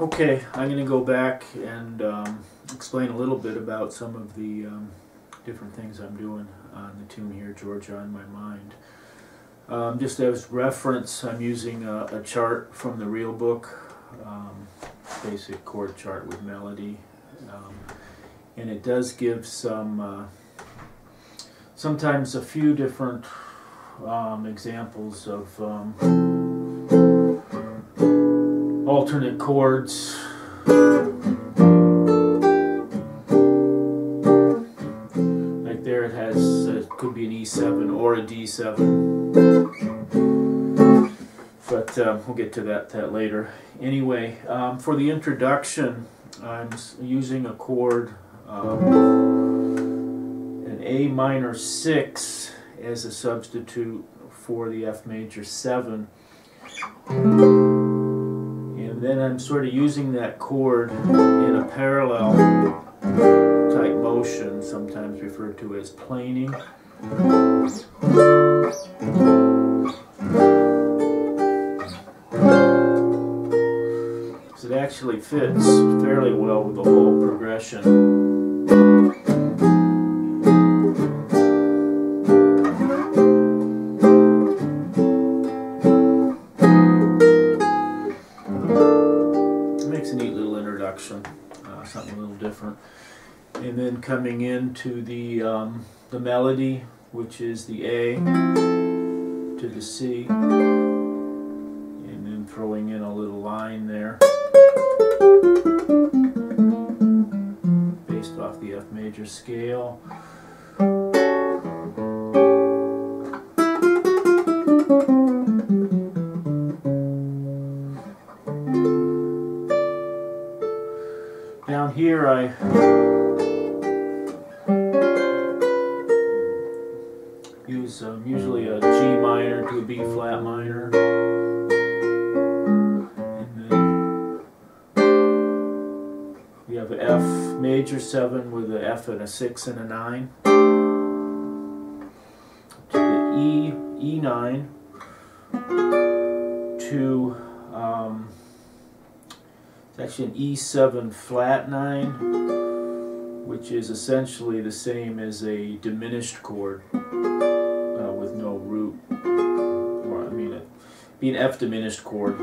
Okay, I'm going to go back and explain a little bit about some of the different things I'm doing on the tune here, Georgia on My Mind. Just as reference, I'm using a chart from the real book, basic chord chart with melody, and it does give some, sometimes a few different examples of alternate chords. Like there it has, could be an E7 or a D7. But we'll get to that later. Anyway, for the introduction, I'm using a chord, an A minor 6 as a substitute for the F major 7. And then I'm sort of using that chord in a parallel type motion, sometimes referred to as planing. So it actually fits fairly well with the whole progression. Something a little different. And then coming into the melody, which is the A to the C, and then throwing in a little line there based off the F major scale. Down here I use usually a G minor to a B flat minor, and then we have an F major 7 with an F and a 6 and a 9, to the E9, to it's actually an E7 flat 9, which is essentially the same as a diminished chord with no root, or I mean it'd be an F diminished chord.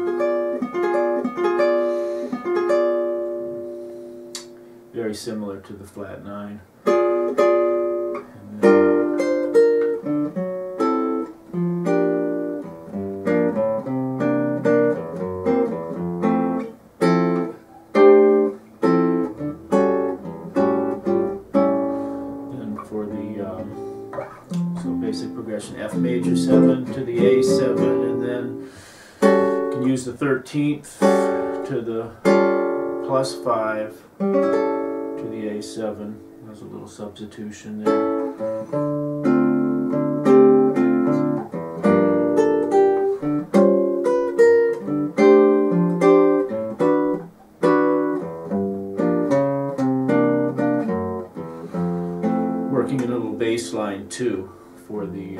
Very similar to the flat 9. Basic progression, F major 7 to the A7, and then you can use the 13th to the +5 to the A7. There's a little substitution there. Working a little bass line too, for the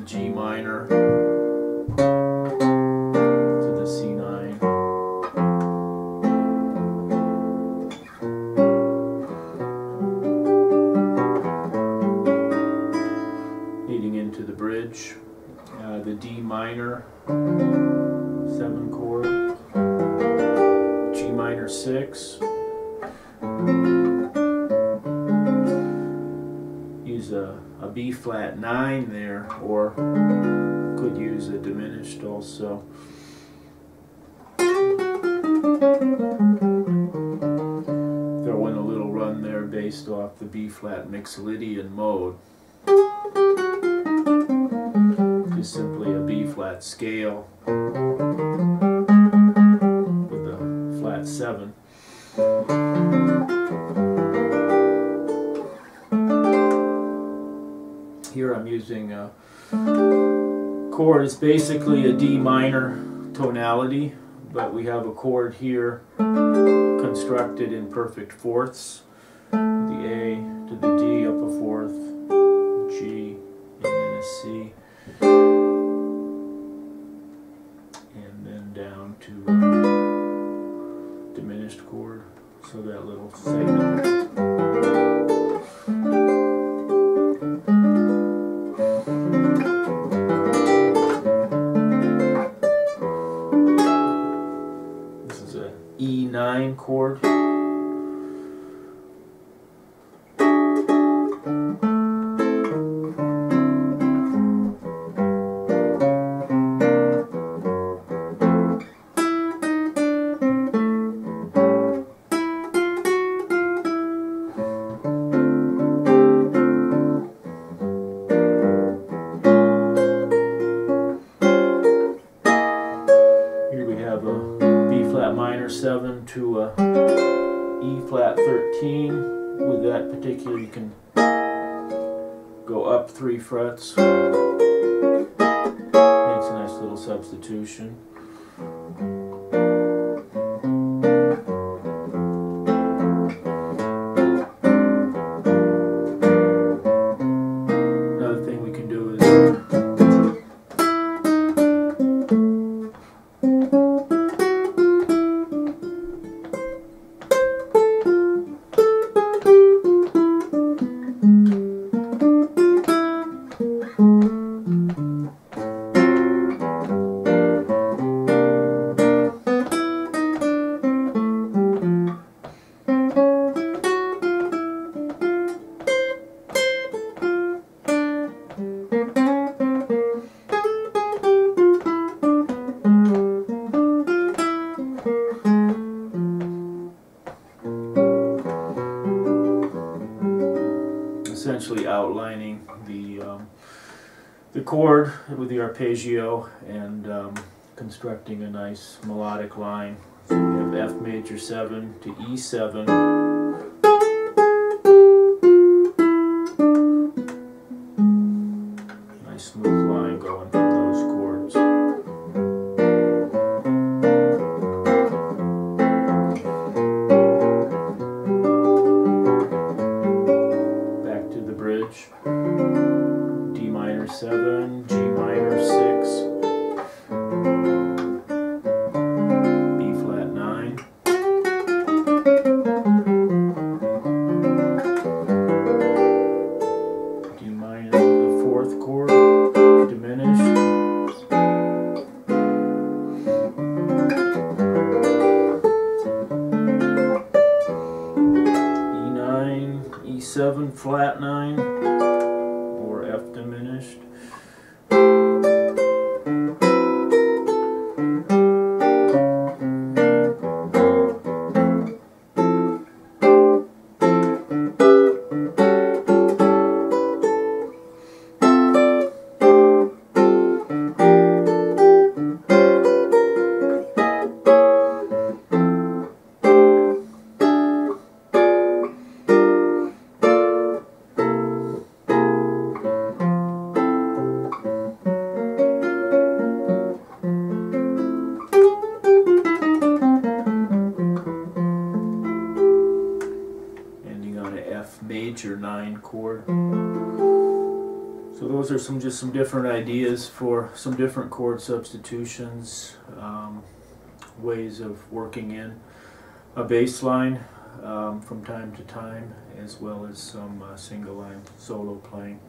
G minor to the C9. Leading into the bridge, the D minor 7 chord, G minor 6. Use a B flat 9 there, or could use a diminished also. Throw in a little run there based off the B flat Mixolydian mode. Just simply a B flat scale with a flat 7. Here I'm using a chord. It's basically a D minor tonality, but we have a chord here constructed in perfect fourths. The A to the D up a fourth, G, and then a C, and then down to a diminished chord. So that little segment. E9 chord. have a B flat minor 7 to a E flat 13. With that particular, you can go up 3 frets. Makes a nice little substitution. Another thing we can do is essentially outlining the chord with the arpeggio and constructing a nice melodic line. So we have F major 7 to E7. Nice smooth line going from those chords. Bridge, D minor 7, G minor 6, B flat 9, D minor, the 4th chord, diminished, E9, E7 flat 9, or F diminished. F major 9 chord. So those are just some different ideas for some different chord substitutions, ways of working in a bass line from time to time, as well as some single line solo playing.